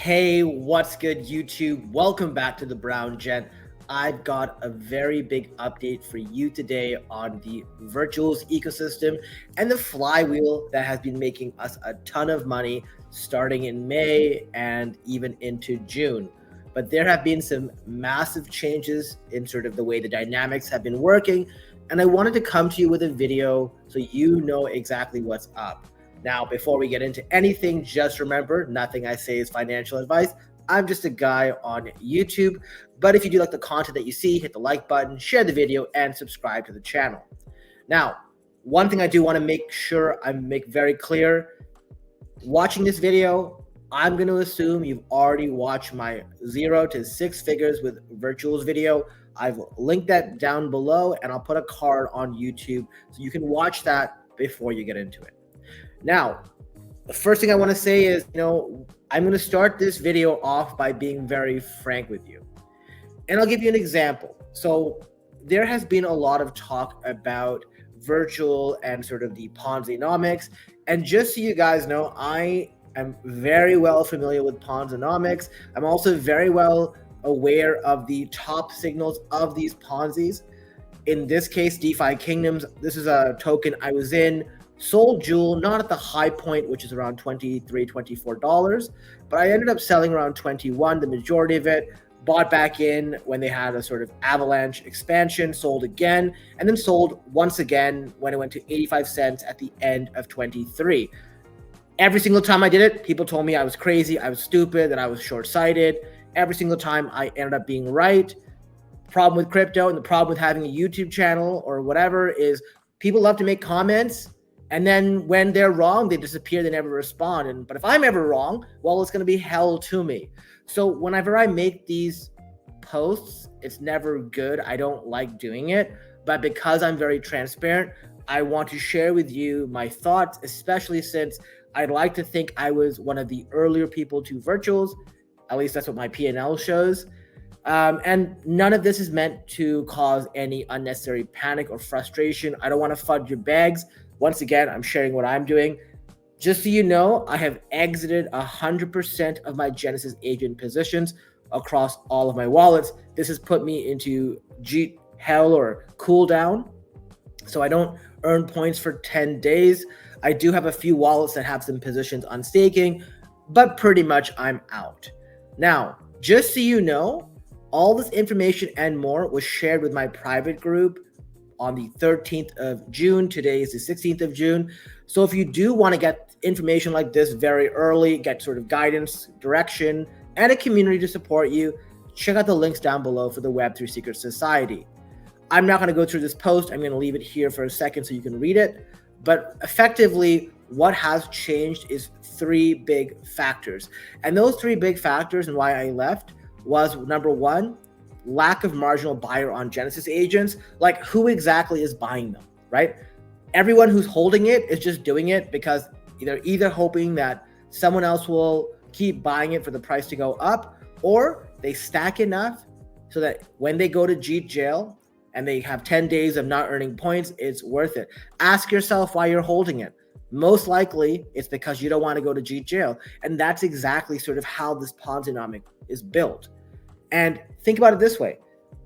Hey, what's good, YouTube? Welcome back to the Brown Gent. I've got a very big update for you today on the virtuals ecosystem and the flywheel that has been making us a ton of money starting in May and even into June. But there have been some massive changes in sort of the way the dynamics have been working, and I wanted to come to you with a video so you know exactly what's up. Now, before we get into anything, just remember, nothing I say is financial advice. I'm just a guy on YouTube. But if you do like the content that you see, hit the like button, share the video, and subscribe to the channel. Now, one thing I do want to make sure I make very clear, watching this video, I'm going to assume you've already watched my 0 to 6 figures with virtuals video. I've linked that down below, and I'll put a card on YouTube so you can watch that before you get into it. Now, the first thing I want to say is, I'm going to start this video off by being very frank with you. And I'll give you an example. So there has been a lot of talk about virtual and sort of the Ponzi-nomics. And just so you guys know, I am very well familiar with Ponzi-nomics. I'm also very well aware of the top signals of these Ponzi's. In this case, Defi Kingdoms, this is a token I was in. Sold Jewel, not at the high point, which is around $23, $24, but I ended up selling around 21, the majority of it, bought back in when they had a sort of avalanche expansion, sold again, and then sold once again when it went to 85 cents at the end of 23. Every single time I did it, people told me I was crazy, I was stupid, that I was short-sighted. Every single time I ended up being right. Problem with crypto and the problem with having a YouTube channel or whatever is people love to make comments, and then when they're wrong, they disappear, they never respond. But if I'm ever wrong, well, it's going to be hell to me. So whenever I make these posts, it's never good. I don't like doing it. But because I'm very transparent, I want to share with you my thoughts, especially since I'd like to think I was one of the earlier people to virtuals. At least that's what my P&L shows. And none of this is meant to cause any unnecessary panic or frustration. I don't want to fudge your bags. Once again, I'm sharing what I'm doing. Just so you know, I have exited 100% of my Genesis agent positions across all of my wallets. This has put me into Jeet hell or cooldown, so I don't earn points for 10 days. I do have a few wallets that have some positions on staking, but pretty much I'm out. Now, just so you know, all this information and more was shared with my private group on the 13th of June. Today is the 16th of June. So if you do want to get information like this very early, get sort of guidance, direction, and a community to support you, check out the links down below for the Web3 Secret Society. I'm not going to go through this post. I'm going to leave it here for a second so you can read it. But effectively, what has changed is 3 big factors. And those 3 big factors and why I left was, number 1, lack of marginal buyer on Genesis agents. Like, who exactly is buying them, right? Everyone who's holding it is just doing it because they're either hoping that someone else will keep buying it for the price to go up, or they stack enough so that when they go to Jeet jail and they have 10 days of not earning points, it's worth it. Ask yourself why you're holding it. Most likely it's because you don't want to go to Jeet jail. And that's exactly sort of how this Ponzi-nomic is built. And think about it this way.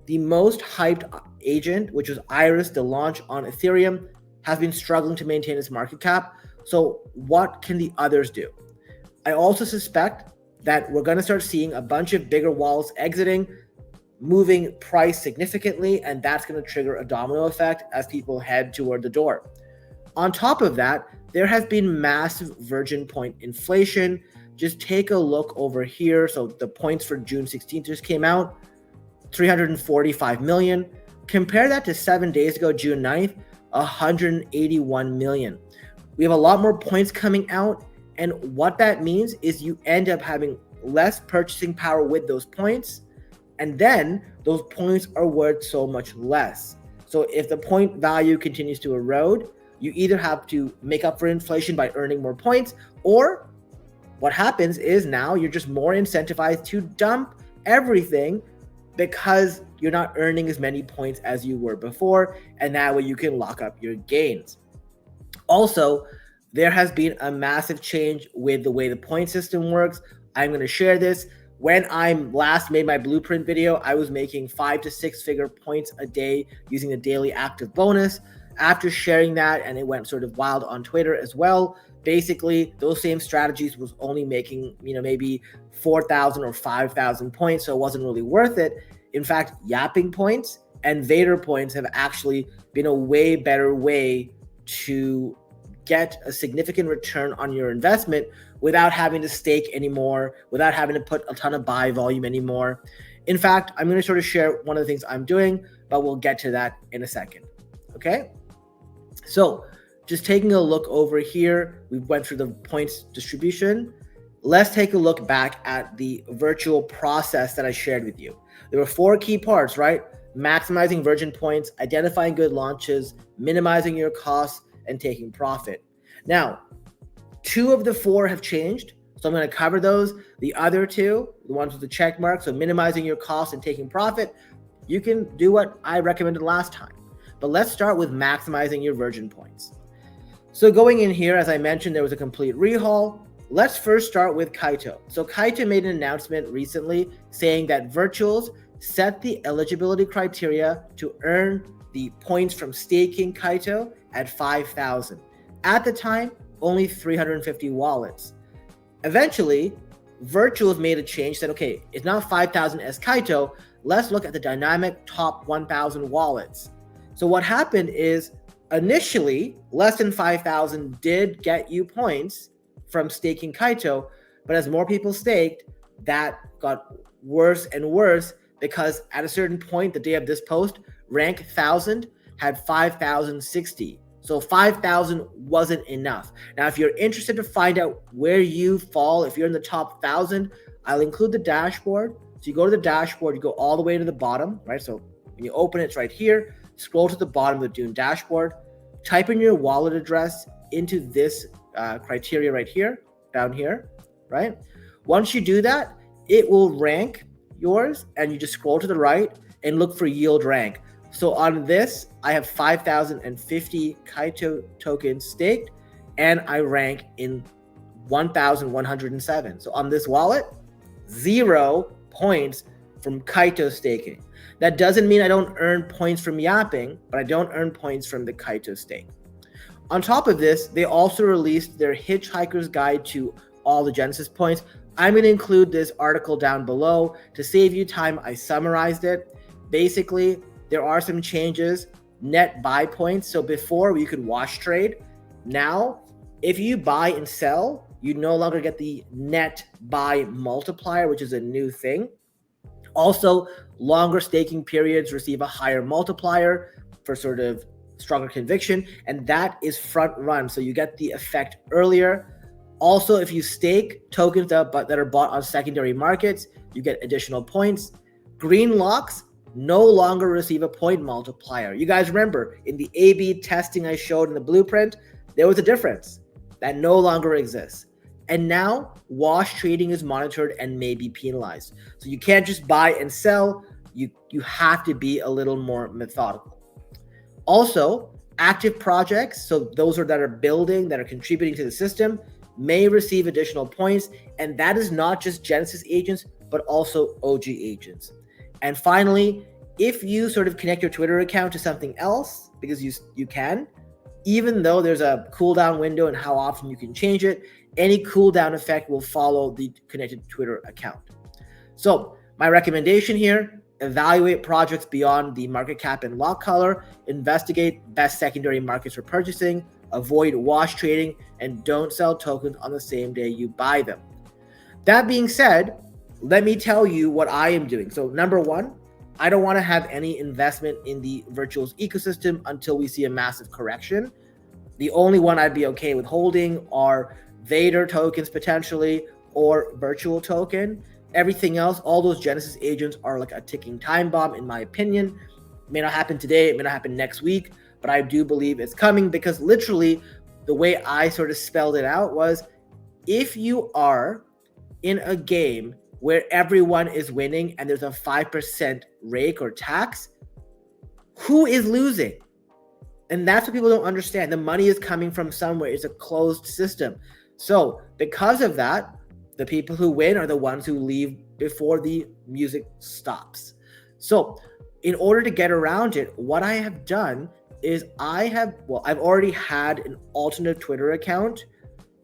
The most hyped agent, which was Iris, the launch on Ethereum, has been struggling to maintain its market cap. So what can the others do? I also suspect that we're going to start seeing a bunch of bigger wallets exiting, moving price significantly, and that's going to trigger a domino effect as people head toward the door. On top of that, there has been massive virgin point inflation. Just take a look over here. So the points for June 16th just came out, 345 million. Compare that to 7 days ago, June 9th, 181 million. We have a lot more points coming out. And what that means is you end up having less purchasing power with those points. And then those points are worth so much less. So if the point value continues to erode, you either have to make up for inflation by earning more points, or what happens is now you're just more incentivized to dump everything because you're not earning as many points as you were before, and that way you can lock up your gains. Also, there has been a massive change with the way the point system works. I'm going to share this. When I last made my blueprint video, I was making 5 to 6 figure points a day using the daily active bonus. After sharing that, and it went sort of wild on Twitter as well, basically those same strategies was only making, maybe 4,000 or 5,000 points. So it wasn't really worth it. In fact, yapping points and Vader points have actually been a way better way to get a significant return on your investment without having to stake anymore, without having to put a ton of buy volume anymore. In fact, I'm going to sort of share one of the things I'm doing, but we'll get to that in a second. Okay? So just taking a look over here, we went through the points distribution. Let's take a look back at the virtual process that I shared with you. There were 4 key parts, right? Maximizing virgin points, identifying good launches, minimizing your costs, and taking profit. Now, 2 of the 4 have changed, so I'm going to cover those. The other 2, the ones with the check mark, so minimizing your costs and taking profit, you can do what I recommended last time. But let's start with maximizing your virgin points. So going in here, as I mentioned, there was a complete rehaul. Let's first start with Kaio. So Kaio made an announcement recently saying that virtuals set the eligibility criteria to earn the points from staking Kaio at 5,000. At the time, only 350 wallets. Eventually, virtuals made a change, said, okay, it's not 5,000 as Kaio, let's look at the dynamic top 1,000 wallets. So what happened is initially less than 5,000 did get you points from staking Kaio, but as more people staked, that got worse and worse because at a certain point, the day of this post, rank 1,000 had 5,060. So 5,000 wasn't enough. Now, if you're interested to find out where you fall, if you're in the top 1,000, I'll include the dashboard. So you go to the dashboard, you go all the way to the bottom, right? So when you open it, it's right here. Scroll to the bottom of the Dune dashboard, type in your wallet address into this criteria right here, down here, right? Once you do that, it will rank yours and you just scroll to the right and look for yield rank. So on this, I have 5,050 Kaio tokens staked and I rank in 1,107. So on this wallet, 0 points from Kaio staking. That doesn't mean I don't earn points from yapping, but I don't earn points from the Kaio stake. On top of this, they also released their Hitchhiker's Guide to all the Genesis points. I'm going to include this article down below. To save you time, I summarized it. Basically, there are some changes. Net buy points. So before you could wash trade. Now, if you buy and sell, you no longer get the net buy multiplier, which is a new thing. Also, longer staking periods receive a higher multiplier for sort of stronger conviction, and that is front run. So you get the effect earlier. Also, if you stake tokens that are bought on secondary markets, you get additional points. Green locks no longer receive a point multiplier. You guys remember in the A/B testing I showed in the blueprint, there was a difference that no longer exists. And now wash trading is monitored and may be penalized. So you can't just buy and sell. You have to be a little more methodical. Also, active projects, so those that are building, that are contributing to the system, may receive additional points. And that is not just Genesis agents, but also OG agents. And finally, if you sort of connect your Twitter account to something else, because you can, even though there's a cooldown window and how often you can change it, any cooldown effect will follow the connected Twitter account. So my recommendation here, evaluate projects beyond the market cap and lock color, investigate best secondary markets for purchasing, avoid wash trading, and don't sell tokens on the same day you buy them. That being said, let me tell you what I am doing. So number one, I don't want to have any investment in the virtuals ecosystem until we see a massive correction. The only one I'd be okay with holding are Vader tokens potentially, or virtual token. Everything else, all those Genesis agents are like a ticking time bomb in my opinion. It may not happen today, it may not happen next week, but I do believe it's coming because literally the way I sort of spelled it out was, if you are in a game where everyone is winning and there's a 5% rake or tax, who is losing? And that's what people don't understand. The money is coming from somewhere. It's a closed system. So because of that, The people who win are the ones who leave before the music stops. So in order to get around it, what I have done is I've already had an alternate Twitter account.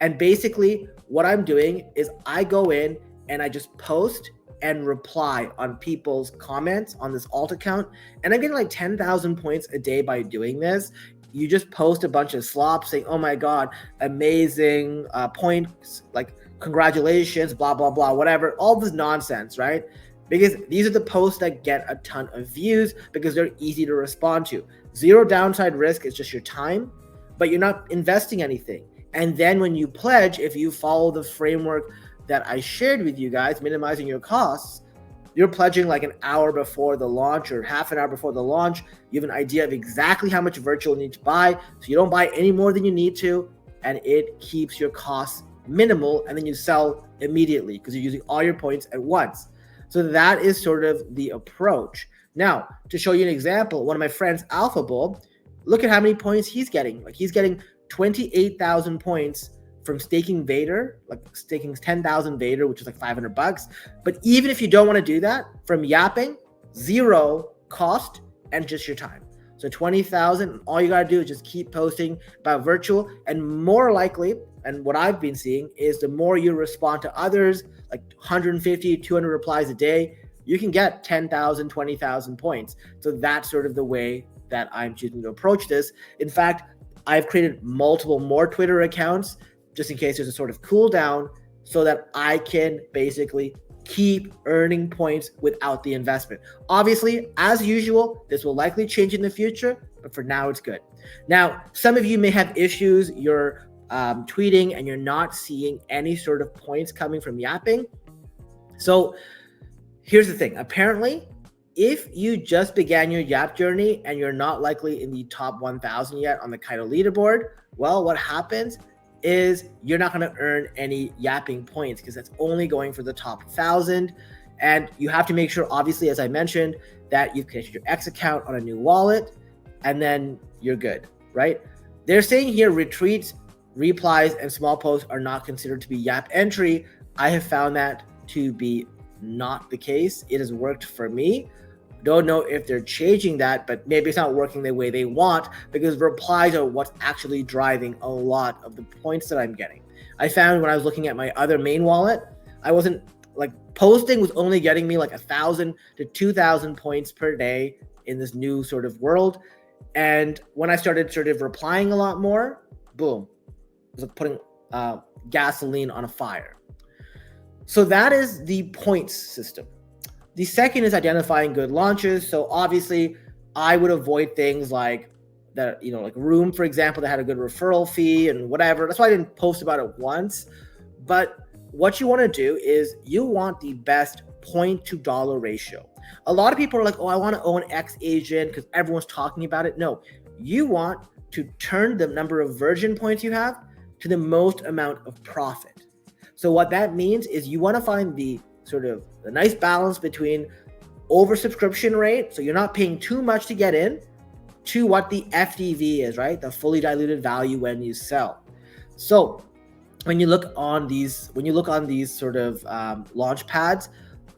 And basically what I'm doing is I go in and I just post and reply on people's comments on this alt account. And I'm getting like 10,000 points a day by doing this. You just post a bunch of slops saying, oh my God, amazing points, like congratulations, blah, blah, blah, whatever, all this nonsense, right? Because these are the posts that get a ton of views because they're easy to respond to. Zero downside risk, it's just your time, but you're not investing anything. And then when you pledge, if you follow the framework that I shared with you guys, minimizing your costs, you're pledging like an hour before the launch or half an hour before the launch. You have an idea of exactly how much virtual you need to buy. So you don't buy any more than you need to, and it keeps your costs minimal, and then you sell immediately because you're using all your points at once. So that is sort of the approach. Now, to show you an example, one of my friends, Alpha Bull, look at how many points he's getting. Like he's getting 28,000 points from staking Vader, like staking 10,000 Vader, which is like $500. But even if you don't want to do that, from yapping, zero cost and just your time. So 20,000, all you got to do is just keep posting about virtual, and more likely, and what I've been seeing is the more you respond to others, like 150, 200 replies a day, you can get 10,000, 20,000 points. So that's sort of the way that I'm choosing to approach this. In fact, I've created multiple more Twitter accounts just in case there's a sort of cool down so that I can basically keep earning points without the investment. Obviously, as usual, this will likely change in the future, but for now it's good. Now, some of you may have issues. You're tweeting and you're not seeing any sort of points coming from yapping. So here's the thing. Apparently, if you just began your Yap journey and you're not likely in the top 1,000 yet on the Kaio leaderboard, well, what happens is you're not going to earn any yapping points because that's only going for the top 1,000. And you have to make sure, obviously, as I mentioned, that you've connected your X account on a new wallet, and then you're good, right? They're saying here retweets, replies, and small posts are not considered to be Yap entry. I have found that to be not the case. It has worked for me. Don't know if they're changing that, but maybe it's not working the way they want because replies are what's actually driving a lot of the points that I'm getting. I found when I was looking at my other main wallet, I wasn't like posting was only getting me like 1,000 to 2,000 points per day in this new sort of world. And when I started sort of replying a lot more, boom, it was like putting gasoline on a fire. So that is the points system. The second is identifying good launches. So obviously I would avoid things like that, like Room, for example, that had a good referral fee and whatever. That's why I didn't post about it once. But what you want to do is you want the best point to dollar ratio. A lot of people are like, oh, I want to own X agent because everyone's talking about it. No, you want to turn the number of virgin points you have to the most amount of profit. So what that means is you want to find the sort of the nice balance between oversubscription rate, so you're not paying too much to get in, to what the FDV is, right? The fully diluted value when you sell. So when you look on these sort of launch pads,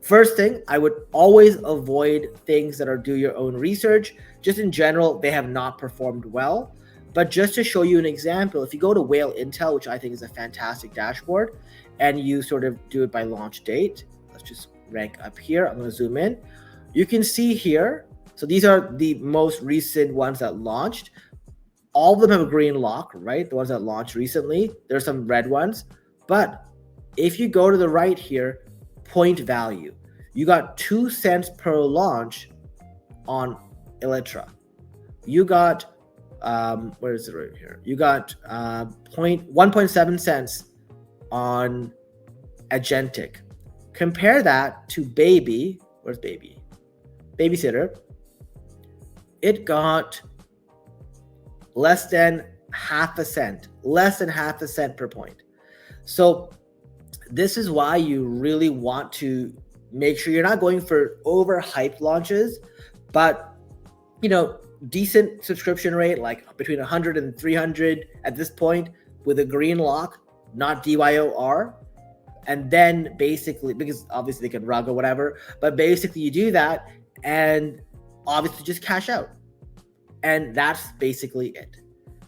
first thing, I would always avoid things that are do your own research. Just in general, they have not performed well. But just to show you an example, if you go to Whale Intel, which I think is a fantastic dashboard, and you sort of do it by launch date, let's just rank up here. I'm going to zoom in. You can see here. So these are the most recent ones that launched. All of them have a green lock, right? The ones that launched recently. There's some red ones. But if you go to the right here, point value, you got 2 cents per launch on Elytra. You got, where is it right here? You got 1.7 cents on Agentic. Compare that to Baby. Where's Baby? Babysitter. It got less than half a cent per point. So this is why you really want to make sure you're not going for overhyped launches, but decent subscription rate, like between 100 and 300 at this point with a green lock, not DYOR. And then basically, because obviously they can rug or whatever, but basically you do that and obviously just cash out. And that's basically it.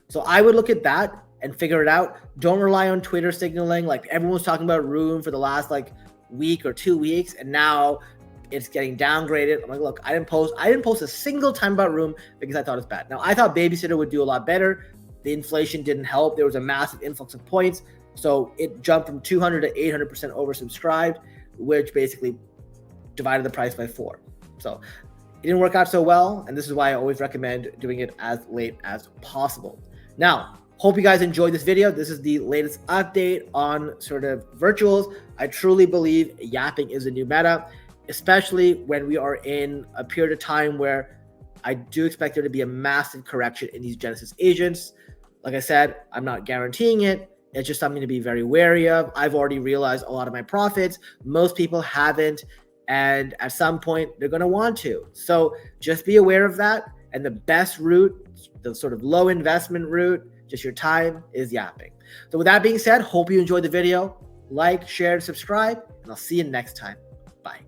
So I would look at that and figure it out. Don't rely on Twitter signaling. Like everyone's talking about Room for the last like week or 2 weeks, and now it's getting downgraded. I'm like, look, I didn't post a single time about Room because I thought it's bad. Now I thought Babysitter would do a lot better. The inflation didn't help. There was a massive influx of points. So it jumped from 200 to 800% oversubscribed, which basically divided the price by 4. So it didn't work out so well. And this is why I always recommend doing it as late as possible. Now, hope you guys enjoyed this video. This is the latest update on sort of virtuals. I truly believe yapping is a new meta, especially when we are in a period of time where I do expect there to be a massive correction in these Genesis agents. Like I said, I'm not guaranteeing it. It's just something to be very wary of. I've already realized a lot of my profits. Most people haven't. And at some point, they're going to want to. So just be aware of that. And the best route, the sort of low investment route, just your time, is yapping. So with that being said, hope you enjoyed the video. Like, share, and subscribe. And I'll see you next time. Bye.